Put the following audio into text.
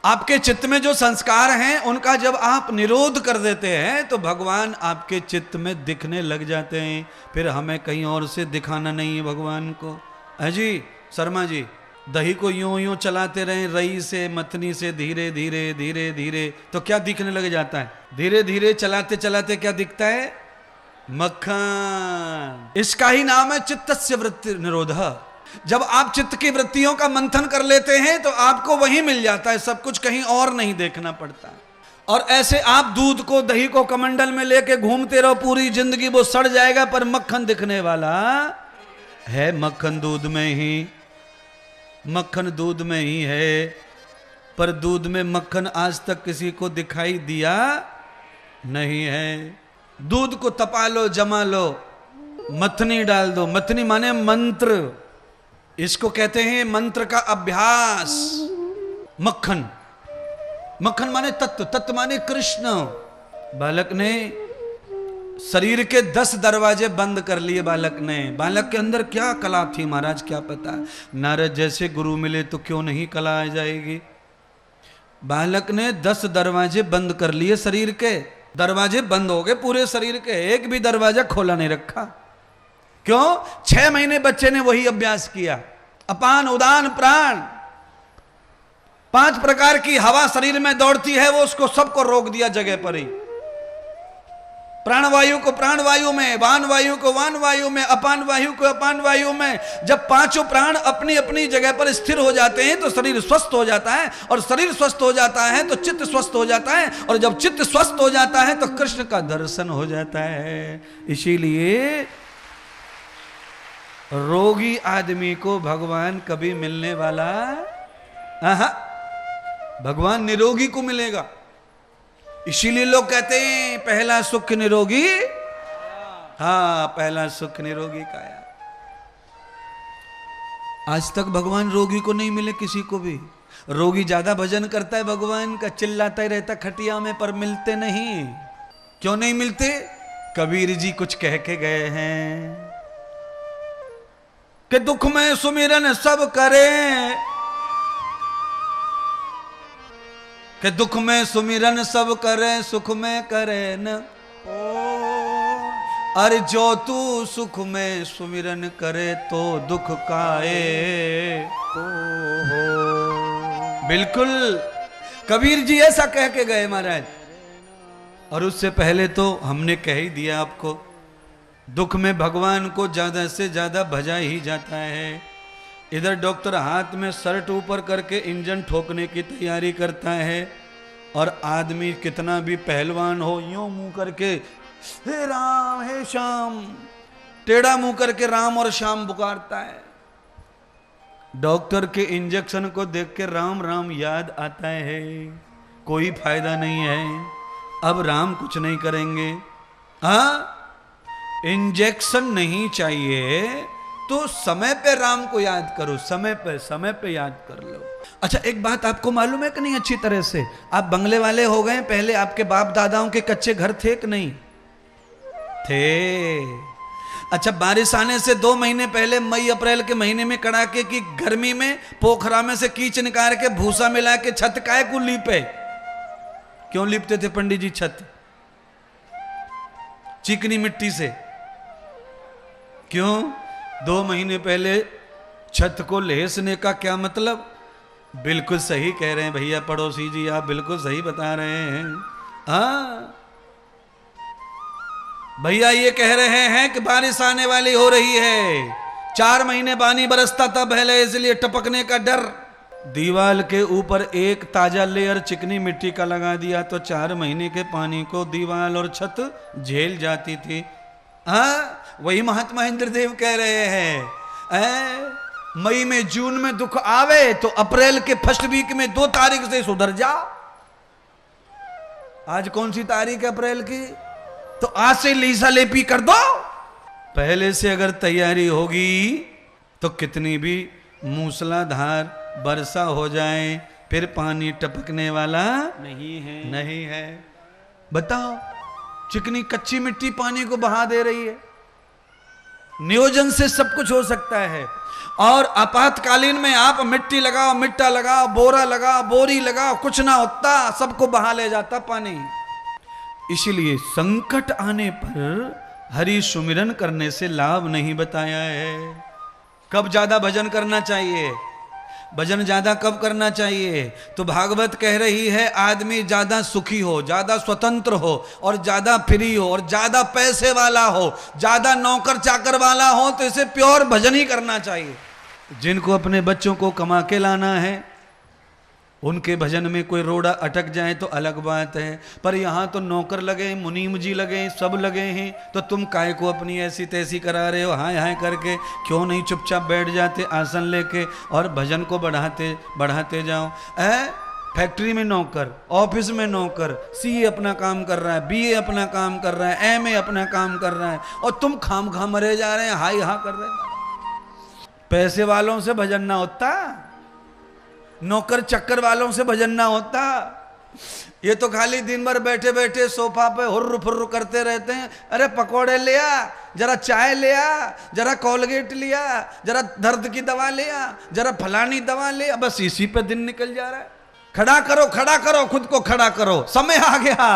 आपके चित्त में जो संस्कार हैं उनका जब आप निरोध कर देते हैं तो भगवान आपके चित्त में दिखने लग जाते हैं। फिर हमें कहीं और से दिखाना नहीं है भगवान को। अजी शर्मा जी, दही को यूं यूं चलाते रहे रई से मथनी से, धीरे धीरे धीरे धीरे, तो क्या दिखने लग जाता है? धीरे धीरे चलाते चलाते क्या दिखता है? मक्खन। इसका ही नाम है चित्तस्य वृत्ति निरोध। जब आप चित्त की वृत्तियों का मंथन कर लेते हैं तो आपको वही मिल जाता है, सब कुछ कहीं और नहीं देखना पड़ता। और ऐसे आप दूध को, दही को कमंडल में लेके घूमते रहो पूरी जिंदगी, वो सड़ जाएगा, पर मक्खन दिखने वाला है। मक्खन दूध में ही, मक्खन दूध में ही है। पर दूध में मक्खन आज तक किसी को दिखाई दिया नहीं है। दूध को तपा लो, जमा लो, मथनी डाल दो। मथनी माने मंत्र, इसको कहते हैं मंत्र का अभ्यास। मक्खन, मक्खन माने तत्व, तत्व माने कृष्ण। बालक ने शरीर के 10 दरवाजे बंद कर लिए। बालक ने, बालक के अंदर क्या कला थी महाराज, क्या पता। नारद जैसे गुरु मिले तो क्यों नहीं कला आ जाएगी। बालक ने 10 दरवाजे बंद कर लिए, शरीर के दरवाजे बंद हो गए पूरे शरीर के, एक भी दरवाजा खोला नहीं रखा। क्यों? 6 महीने बच्चे ने वही अभ्यास किया। अपान उदान प्राण, 5 प्रकार की हवा शरीर में दौड़ती है, वो उसको सबको रोक दिया जगह पर ही। प्राणवायु को प्राणवायु में, वान वायु को वान वायु में, अपान वायु को अपान वायु में। जब 5 प्राण अपनी अपनी जगह पर स्थिर हो जाते हैं तो शरीर स्वस्थ हो जाता है, और शरीर स्वस्थ हो जाता है तो चित्त स्वस्थ हो जाता है, और जब चित्त स्वस्थ हो जाता है तो कृष्ण का दर्शन हो जाता है। इसीलिए रोगी आदमी को भगवान कभी मिलने वाला, भगवान निरोगी को मिलेगा। इसीलिए लोग कहते हैं पहला सुख निरोगी, हाँ पहला सुख निरोगी काया। आज तक भगवान रोगी को नहीं मिले किसी को भी। रोगी ज्यादा भजन करता है भगवान का, चिल्लाता ही रहता खटिया में, पर मिलते नहीं। क्यों नहीं मिलते? कबीर जी कुछ कह के गए हैं कि दुख में सुमिरन सब करें, कि दुख में सुमिरन सब करे, सुख में करे न। अरे जो तू सुख में सुमिरन करे तो दुख काए हो। बिल्कुल कबीर जी ऐसा कह के गए महाराज। और उससे पहले तो हमने कह ही दिया आपको, दुख में भगवान को ज्यादा से ज्यादा भजा ही जाता है। इधर डॉक्टर हाथ में शर्ट ऊपर करके इंजन ठोकने की तैयारी करता है, और आदमी कितना भी पहलवान हो यूं मुंह करके हे राम हे श्याम, टेढ़ा मुंह करके राम और श्याम पुकारता है। डॉक्टर के इंजेक्शन को देख के राम राम याद आता है, कोई फायदा नहीं है, अब राम कुछ नहीं करेंगे। हाँ, इंजेक्शन नहीं चाहिए तो समय पे राम को याद करो, समय पे याद कर लो। अच्छा एक बात आपको मालूम है कि नहीं अच्छी तरह से? आप बंगले वाले हो गए, पहले आपके बाप दादाओं के कच्चे घर थे कि नहीं थे? अच्छा बारिश आने से 2 महीने पहले मई अप्रैल के महीने में कड़ाके की गर्मी में पोखरा में से कीच निकाल के भूसा मिला के छत काय को लीपे? क्यों लीपते थे पंडित जी छत? चिकनी मिट्टी से। क्यों? 2 महीने पहले छत को लेसने का क्या मतलब? बिल्कुल सही कह रहे हैं भैया पड़ोसी जी, आप बिल्कुल सही बता रहे हैं। हाँ भैया ये कह रहे हैं कि बारिश आने वाली हो रही है, 4 महीने पानी बरसता तब है, इसलिए टपकने का डर। दीवार के ऊपर एक ताजा लेयर चिकनी मिट्टी का लगा दिया तो 4 महीने के पानी को दीवार और छत झेल जाती थी। हाँ वही महात्मा इंद्रदेव कह रहे हैं, मई में जून में दुख आवे तो अप्रैल के फर्स्ट वीक में 2 तारीख से सुधर जा। आज कौन सी तारीख है अप्रैल की? तो आज से लीसा लेपी कर दो। पहले से अगर तैयारी होगी तो कितनी भी मूसलाधार वर्षा हो जाए फिर पानी टपकने वाला नहीं है। बताओ, चिकनी कच्ची मिट्टी पानी को बहा दे रही है। नियोजन से सब कुछ हो सकता है। और आपातकालीन में आप मिट्टी लगाओ, मिट्टा लगाओ, बोरा लगाओ, बोरी लगाओ, कुछ ना होता, सबको बहा ले जाता पानी। इसलिए संकट आने पर हरि सुमिरन करने से लाभ नहीं बताया है। कब ज्यादा भजन करना चाहिए? भजन ज्यादा कब करना चाहिए? तो भागवत कह रही है आदमी ज्यादा सुखी हो, ज्यादा स्वतंत्र हो और ज्यादा फ्री हो और ज्यादा पैसे वाला हो, ज्यादा नौकर चाकर वाला हो, तो इसे प्योर भजन ही करना चाहिए। जिनको अपने बच्चों को कमा के लाना है उनके भजन में कोई रोड़ा अटक जाए तो अलग बात है, पर यहाँ तो नौकर लगे, मुनीम जी लगे, सब लगे हैं, तो तुम काय को अपनी ऐसी तैसी करा रहे हो हाय हाय करके? क्यों नहीं चुपचाप बैठ जाते आसन लेके और भजन को बढ़ाते बढ़ाते जाओ। फैक्ट्री में नौकर, ऑफिस में नौकर, सीए अपना काम कर रहा है, बीए अपना काम कर रहा है, एमए अपना काम कर रहा है, और तुम खाम खाम मरे जा रहे हैं, हाय हा कर रहे हैं। पैसे वालों से भजन ना होता, नौकर चक्कर वालों से भजन ना होता। ये तो खाली दिन भर बैठे बैठे सोफा पे हुर्र फुर्र करते रहते हैं। अरे पकोड़े लिया, जरा चाय लिया, जरा कोलगेट लिया, जरा दर्द की दवा लिया, जरा फलानी दवा लिया, बस इसी पे दिन निकल जा रहा है। खड़ा करो, खड़ा करो, खुद को खड़ा करो, समय आ गया,